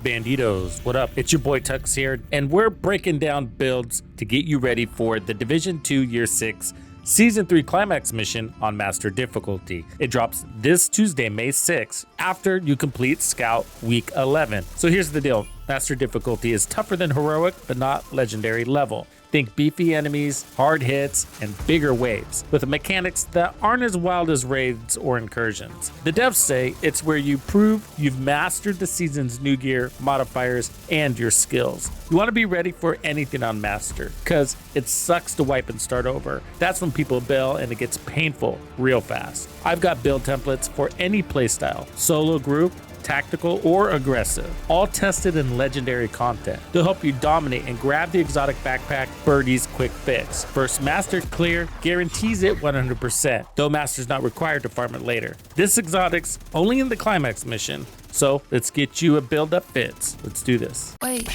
Bandidos. What up? It's your boy Tux here, and we're breaking down builds to get you ready for the Division 2 Year 6 Season 3 Climax Mission on Master Difficulty. It drops this Tuesday, May 6th, after you complete Scout Week 11. So here's the deal. Master Difficulty is tougher than Heroic, but not Legendary level. Think beefy enemies, hard hits, and bigger waves, with mechanics that aren't as wild as raids or incursions. The devs say it's where you prove you've mastered the season's new gear, modifiers, and your skills. You want to be ready for anything on Master, because it sucks to wipe and start over. That's when people bail and it gets painful real fast. I've got build templates for any playstyle, solo, group, tactical, or aggressive, all tested in legendary content. They'll help you dominate and grab the exotic backpack, Birdie's quick fix. First Master clear guarantees it 100%, though Master's not required to farm it later. This exotic's only in the Climax Mission, so let's get you a build that fits. Let's do this. Wait,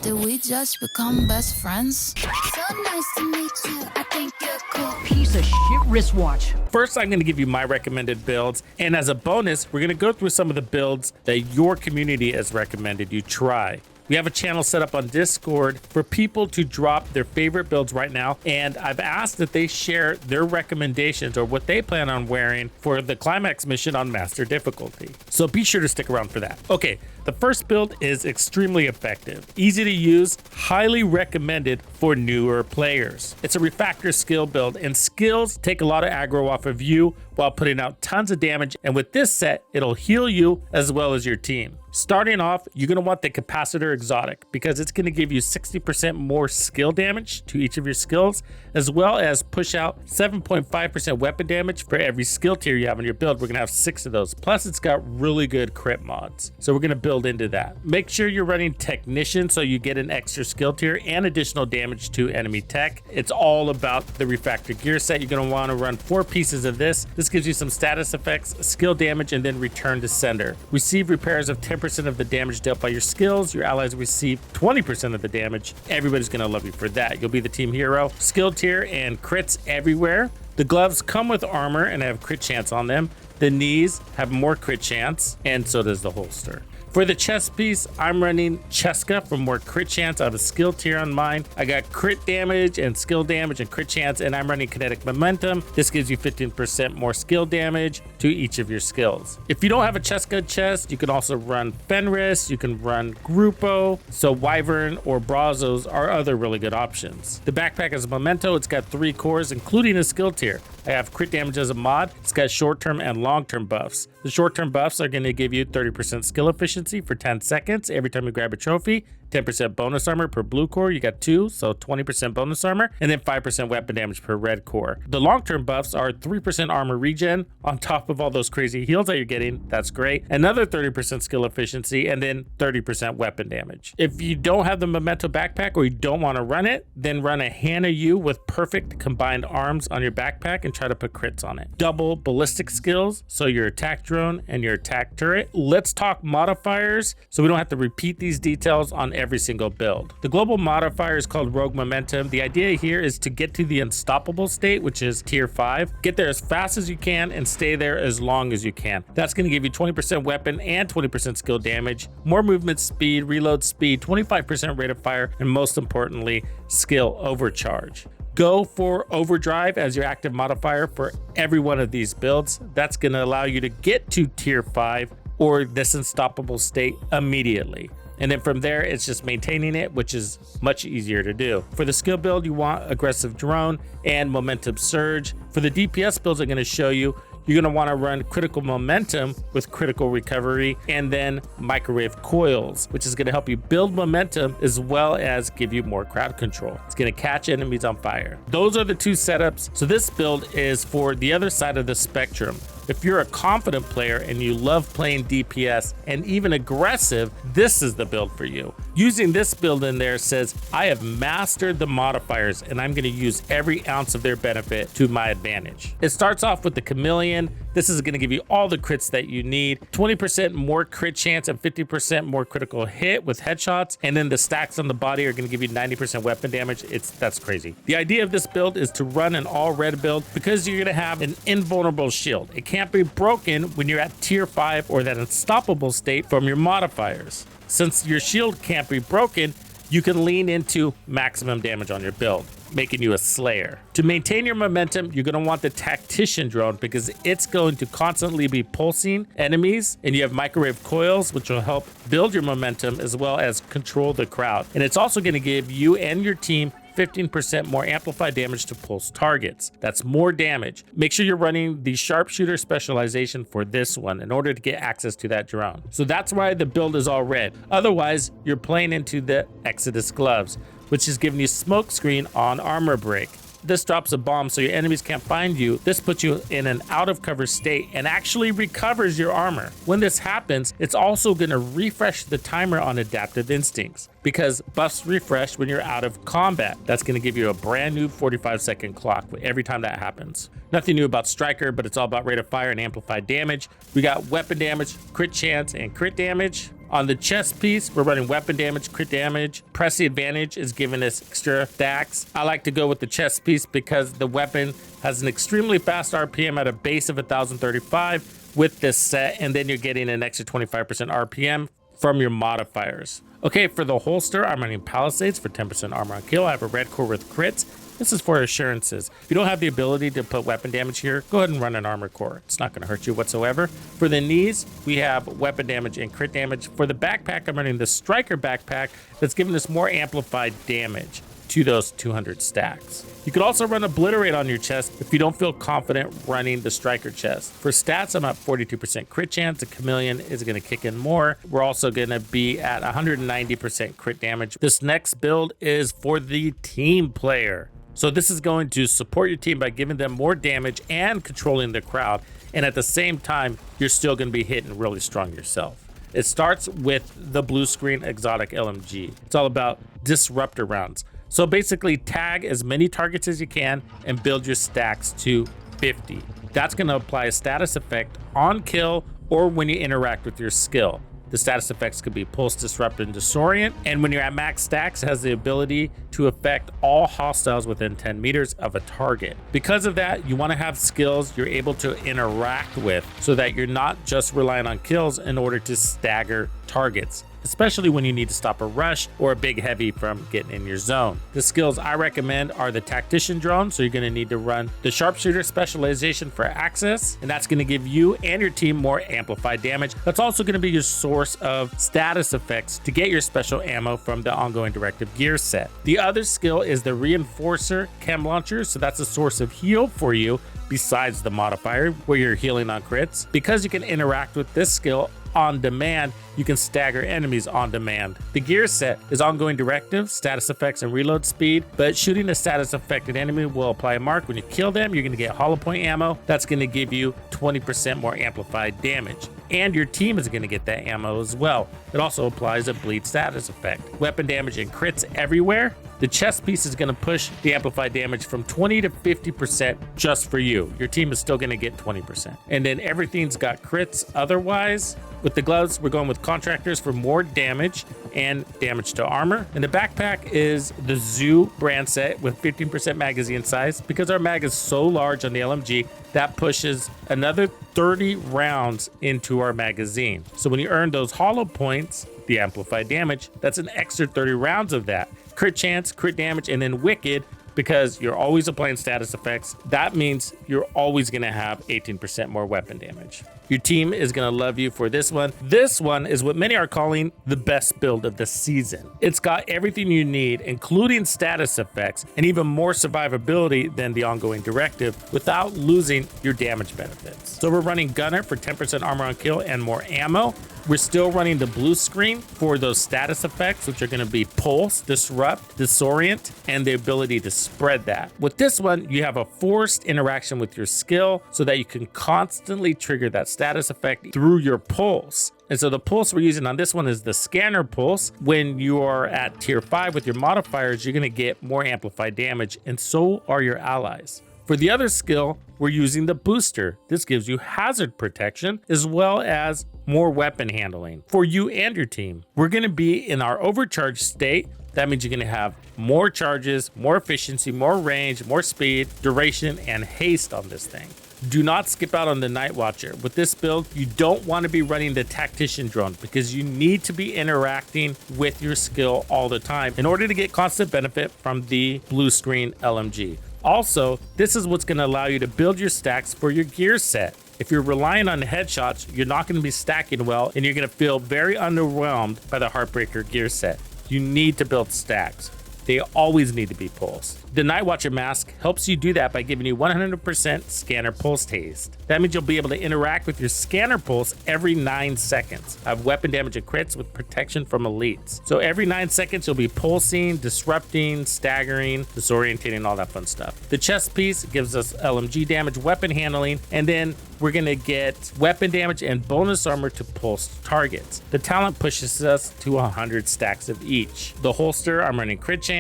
did we just become best friends? So nice to meet you. I think you're cool. Piece of shit wristwatch. First, I'm going to give you my recommended builds, and as a bonus, we're going to go through some of the builds that your community has recommended you try. We have a channel set up on Discord for people to drop their favorite builds right now, and I've asked that they share their recommendations or what they plan on wearing for the Climax Mission on Master Difficulty. So be sure to stick around for that. Okay, the first build is extremely effective, easy to use, highly recommended for newer players. It's a Refactor skill build, and skills take a lot of aggro off of you while putting out tons of damage, and with this set, it'll heal you as well as your team. Starting off, you're going to want the Capacitor Exotic because it's going to give you 60% more skill damage to each of your skills, as well as push out 7.5% weapon damage for every skill tier you have in your build. We're going to have 6 of those. Plus, it's got really good crit mods. So we're going to build into that. Make sure you're running Technician so you get an extra skill tier and additional damage to enemy tech. It's all about the Refactor gear set. You're going to want to run 4 pieces of this. This gives you some status effects, skill damage, and then return to sender. Receive repairs of 10% of the damage dealt by your skills. Your allies receive 20% of the damage. Everybody's going to love you for that. You'll be the team hero. Skill tier and crits everywhere. The gloves come with armor and have crit chance on them. The knees have more crit chance, and so does the holster. For the chest piece, I'm running Cheska for more crit chance. I have a skill tier on mine. I got crit damage and skill damage and crit chance, and I'm running kinetic momentum. This gives you 15% more skill damage to each of your skills. If you don't have a Cheska chest, you can also run Fenris, you can run Grupo, so Wyvern or Brazos are other really good options. The backpack is a memento. It's got 3 cores, including a skill tier. I have crit damage as a mod. It's got short-term and long-term buffs. The short-term buffs are going to give you 30% skill efficiency for 10 seconds every time you grab a trophy, 10% bonus armor per blue core, you got 2, so 20% bonus armor, and then 5% weapon damage per red core. The long-term buffs are 3% armor regen on top of all those crazy heals that you're getting. That's great. Another 30% skill efficiency, and then 30% weapon damage. If you don't have the memento backpack or you don't want to run it, then run a Hannah U with perfect combined arms on your backpack and try to put crits on it. Double ballistic skills, so your attack drone and your attack turret. Let's talk modifiers, so we don't have to repeat these details on every single build. The global modifier is called Rogue Momentum. The idea here is to get to the unstoppable state, which is tier 5. Get there as fast as you can and stay there as long as you can. That's going to give you 20% weapon and 20% skill damage, more movement speed, reload speed, 25% rate of fire, and most importantly, skill overcharge. Go for overdrive as your active modifier for every one of these builds. That's going to allow you to get to tier 5 or this unstoppable state immediately. And then from there, it's just maintaining it, which is much easier to do. For the skill build, you want aggressive drone and momentum surge. For the DPS builds I'm going to show you, you're going to want to run critical momentum with critical recovery and then microwave coils, which is going to help you build momentum as well as give you more crowd control. It's going to catch enemies on fire. Those are the 2 setups. So this build is for the other side of the spectrum. If you're a confident player and you love playing DPS and even aggressive, this is the build for you. Using this build in there says, I have mastered the modifiers and I'm going to use every ounce of their benefit to my advantage. It starts off with the Chameleon. This is going to give you all the crits that you need, 20% more crit chance and 50% more critical hit with headshots. And then the stacks on the body are going to give you 90% weapon damage. That's crazy. The idea of this build is to run an all red build because you're going to have an invulnerable shield. It can't be broken when you're at tier 5 or that unstoppable state from your modifiers. Since your shield can't be broken, you can lean into maximum damage on your build, making you a slayer. To maintain your momentum, you're going to want the tactician drone because it's going to constantly be pulsing enemies, and you have microwave coils, which will help build your momentum as well as control the crowd. And it's also going to give you and your team 15% more amplified damage to pulse targets. That's more damage. Make sure you're running the sharpshooter specialization for this one in order to get access to that drone. So that's why the build is all red. Otherwise, you're playing into the Exodus gloves, which is giving you smoke screen on armor break. This drops a bomb so your enemies can't find you. This puts you in an out of cover state and actually recovers your armor. When this happens, it's also going to refresh the timer on adaptive instincts because buffs refresh when you're out of combat. That's going to give you a brand new 45-second clock every time that happens. Nothing new about Striker, but it's all about rate of fire and amplified damage. We got weapon damage, crit chance, and crit damage. On the chest piece, we're running weapon damage, crit damage. Press the advantage is giving us extra stacks. I like to go with the chest piece because the weapon has an extremely fast RPM at a base of 1035 with this set, and then you're getting an extra 25% RPM from your modifiers. Okay, for the holster, I'm running Palisades for 10% armor on kill. I have a red core with crits. This is for assurances. If you don't have the ability to put weapon damage here, go ahead and run an armor core. It's not going to hurt you whatsoever. For the knees, we have weapon damage and crit damage. For the backpack, I'm running the Striker backpack that's giving us more amplified damage to those 200 stacks. You could also run Obliterate on your chest if you don't feel confident running the Striker chest. For stats, I'm at 42% crit chance. The Chameleon is going to kick in more. We're also going to be at 190% crit damage. This next build is for the team player. So this is going to support your team by giving them more damage and controlling the crowd. And at the same time, you're still going to be hitting really strong yourself. It starts with the blue screen exotic LMG. It's all about disruptor rounds. So basically tag as many targets as you can and build your stacks to 50. That's going to apply a status effect on kill or when you interact with your skill. The status effects could be Pulse, Disrupt, and Disorient. And when you're at max stacks, it has the ability to affect all hostiles within 10 meters of a target. Because of that, you want to have skills you're able to interact with so that you're not just relying on kills in order to stagger targets, especially when you need to stop a rush or a big heavy from getting in your zone. The skills I recommend are the Tactician Drone, so you're going to need to run the Sharpshooter specialization for access, and that's going to give you and your team more amplified damage. That's also going to be your source of status effects to get your special ammo from the ongoing directive gear set. The other skill is the Reinforcer Chem Launcher, so that's a source of heal for you besides the modifier where you're healing on crits. Because you can interact with this skill on demand, you can stagger enemies on demand. The gear set is ongoing directive, status effects, and reload speed, but shooting a status affected enemy will apply a mark. When you kill them, you're going to get hollow point ammo. That's going to give you 20% more amplified damage. And your team is going to get that ammo as well. It also applies a bleed status effect. Weapon damage and crits everywhere. The chest piece is going to push the amplified damage from 20 to 50% just for you. Your team is still going to get 20%. And then everything's got crits otherwise. With the gloves, we're going with Contractors for more damage and damage to armor. And the backpack is the Zoo brand set with 15% magazine size. Because our mag is so large on the LMG, that pushes another 30 rounds into our magazine. So when you earn those hollow points, the amplified damage, that's an extra 30 rounds of that. Crit chance, crit damage, and then wicked, because you're always applying status effects. That means you're always going to have 18% more weapon damage. Your team is going to love you for this one. This one is what many are calling the best build of the season. It's got everything you need, including status effects and even more survivability than the ongoing directive without losing your damage benefits. So we're running Gunner for 10% armor on kill and more ammo. We're still running the blue screen for those status effects, which are going to be Pulse, Disrupt, Disorient, and the ability to spread that. With this one, you have a forced interaction with your skill so that you can constantly trigger that status effect through your pulse. And so the pulse we're using on this one is the Scanner Pulse. When you are at tier 5 with your modifiers, you're going to get more amplified damage, and so are your allies. For the other skill, we're using the Booster. This gives you hazard protection as well as more weapon handling for you and your team. We're going to be in our overcharged state. That means you're going to have more charges, more efficiency, more range, more speed, duration, and haste on this thing. Do not skip out on the Night Watcher. With this build, you don't want to be running the Tactician drone because you need to be interacting with your skill all the time in order to get constant benefit from the blue screen LMG. Also, this is what's going to allow you to build your stacks for your gear set. If you're relying on headshots, you're not going to be stacking well and you're going to feel very underwhelmed by the Heartbreaker gear set. You need to build stacks. They always need to be pulsed. The Night Watcher mask helps you do that by giving you 100% scanner pulse haste. That means you'll be able to interact with your scanner pulse every 9 seconds. I have weapon damage and crits with protection from elites. So every 9 seconds you'll be pulsing, disrupting, staggering, disorientating, all that fun stuff. The chest piece gives us LMG damage, weapon handling, and then we're gonna get weapon damage and bonus armor to pulse targets. The talent pushes us to 100 stacks of each. The holster, I'm running crit chance.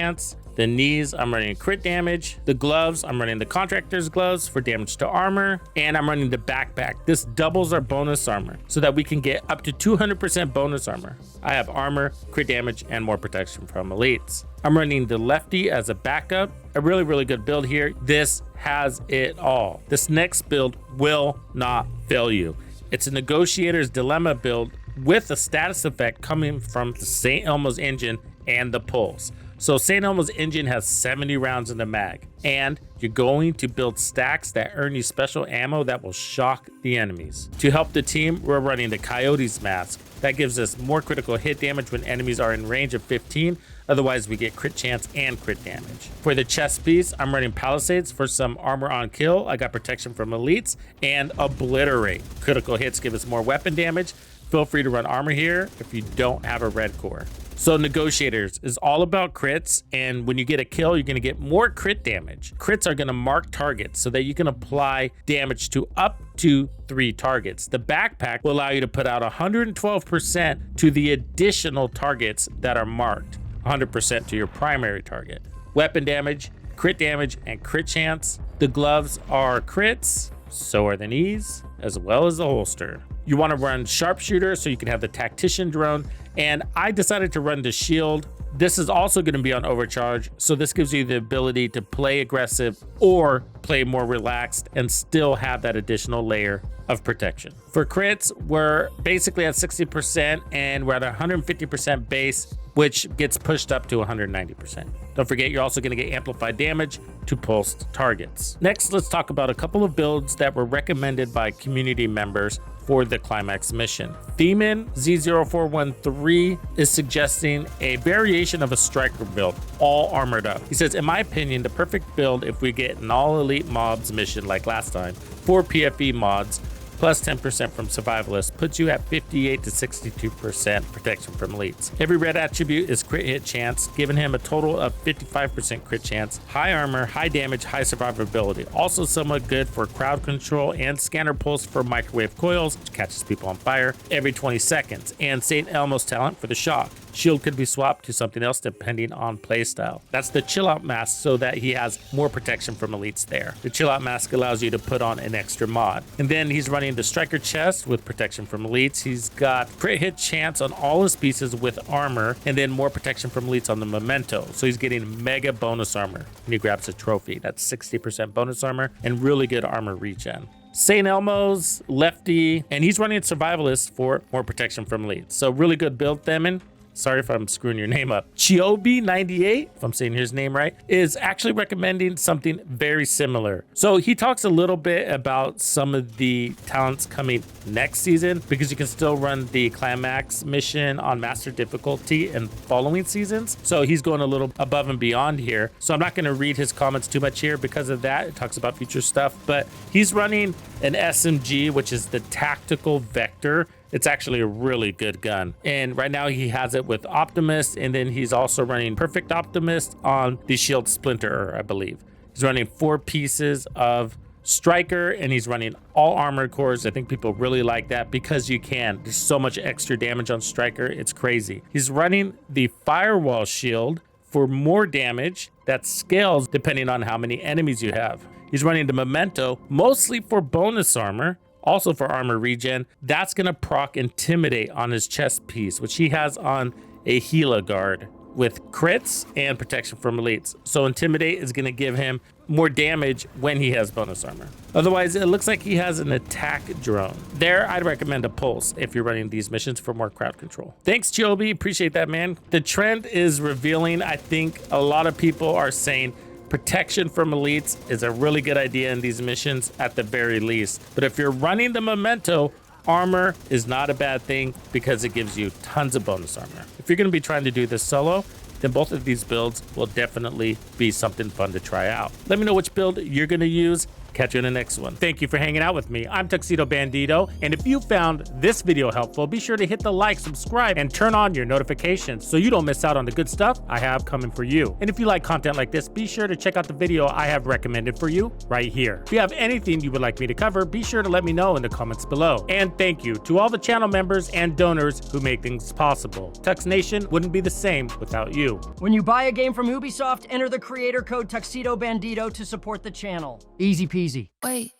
The knees, I'm running crit damage. The gloves, I'm running the contractor's gloves for damage to armor. And I'm running the backpack. This doubles our bonus armor so that we can get up to 200% bonus armor. I have armor, crit damage, and more protection from elites. I'm running the lefty as a backup. A really good build here. This has it all. This next build will not fail you. It's a Negotiator's Dilemma build with a status effect coming from the St. Elmo's engine and the pulse. So St. Elmo's engine has 70 rounds in the mag, and you're going to build stacks that earn you special ammo that will shock the enemies. To help the team, we're running the Coyote's mask. That gives us more critical hit damage when enemies are in range of 15. Otherwise, we get crit chance and crit damage. For the chest piece, I'm running Palisades for some armor on kill. I got protection from elites and Obliterate. Critical hits give us more weapon damage. Feel free to run armor here if you don't have a red core. So Negotiators is all about crits, and when you get a kill, you're going to get more crit damage. Crits are going to mark targets so that you can apply damage to up to 3 targets. The backpack will allow you to put out 112% to the additional targets that are marked, 100% to your primary target. Weapon damage, crit damage, and crit chance. The gloves are crits, so are the knees, as well as the holster. You want to run Sharpshooter so you can have the Tactician drone, and I decided to run the shield. This is also going to be on overcharge, so this gives you the ability to play aggressive or play more relaxed and still have that additional layer of protection. For crits, we're basically at 60% and we're at 150% base, which gets pushed up to 190%. Don't forget, you're also going to get amplified damage to pulsed targets. Next, let's talk about a couple of builds that were recommended by community members for the Climax mission. Themin Z0413 is suggesting a variation of a striker build, all armored up. He says, in my opinion, the perfect build if we get an all elite mobs mission like last time, 4 PFE mods, plus 10% from survivalists puts you at 58 to 62% protection from elites. Every red attribute is crit hit chance, giving him a total of 55% crit chance, high armor, high damage, high survivability. Also somewhat good for crowd control and scanner pulse for microwave coils, which catches people on fire every 20 seconds, and St. Elmo's talent for the shock. Shield could be swapped to something else depending on playstyle. That's the chill out mask so that he has more protection from elites there. The chill out mask allows you to put on an extra mod. And then he's running the striker chest with protection from elites. He's got crit hit chance on all his pieces with armor, and then more protection from elites on the memento. So he's getting mega bonus armor when he grabs a trophy. That's 60% bonus armor and really good armor regen. St. Elmo's, lefty, and he's running survivalist for more protection from elites. So really good build, Themin. Sorry if I'm screwing your name up. Chiobi98, if I'm saying his name right, is actually recommending something very similar. So he talks a little bit about some of the talents coming next season, because you can still run the Climax mission on master difficulty in following seasons. So he's going a little above and beyond here. So I'm not going to read his comments too much here because of that. It talks about future stuff, but he's running an SMG, which is the tactical vector. It's actually a really good gun. And right now he has it with Optimist, and then he's also running Perfect Optimist on the Shield Splinterer, I believe. He's running 4 pieces of Striker, and he's running all armored cores. I think people really like that because you can. There's so much extra damage on Striker. It's crazy. He's running the Firewall Shield for more damage that scales depending on how many enemies you have. He's running the Memento mostly for bonus armor, also for armor regen. That's going to proc Intimidate on his chest piece, which he has on a Gila guard. with crits and protection from elites. So Intimidate is going to give him more damage when he has bonus armor. Otherwise, it looks like he has an attack drone. There, I'd recommend a pulse if you're running these missions for more crowd control. Thanks, Chiobi. Appreciate that, man. The trend is revealing. I think a lot of people are saying protection from elites is a really good idea in these missions at the very least. But if you're running the memento, armor is not a bad thing because it gives you tons of bonus armor. If you're going to be trying to do this solo, then both of these builds will definitely be something fun to try out. Let me know which build you're going to use. Catch you in the next one. Thank you for hanging out with me. I'm Tuxedo Bandido, and if you found this video helpful, be sure to hit the like, subscribe, and turn on your notifications so you don't miss out on the good stuff I have coming for you. And if you like content like this, be sure to check out the video I have recommended for you right here. If you have anything you would like me to cover, be sure to let me know in the comments below. And thank you to all the channel members and donors who make things possible. Tux Nation wouldn't be the same without you. When you buy a game from Ubisoft, enter the creator code Tuxedo Bandido to support the channel. Easy peasy. Wait,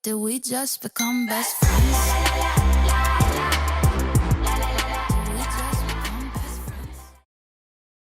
did we just become best friends?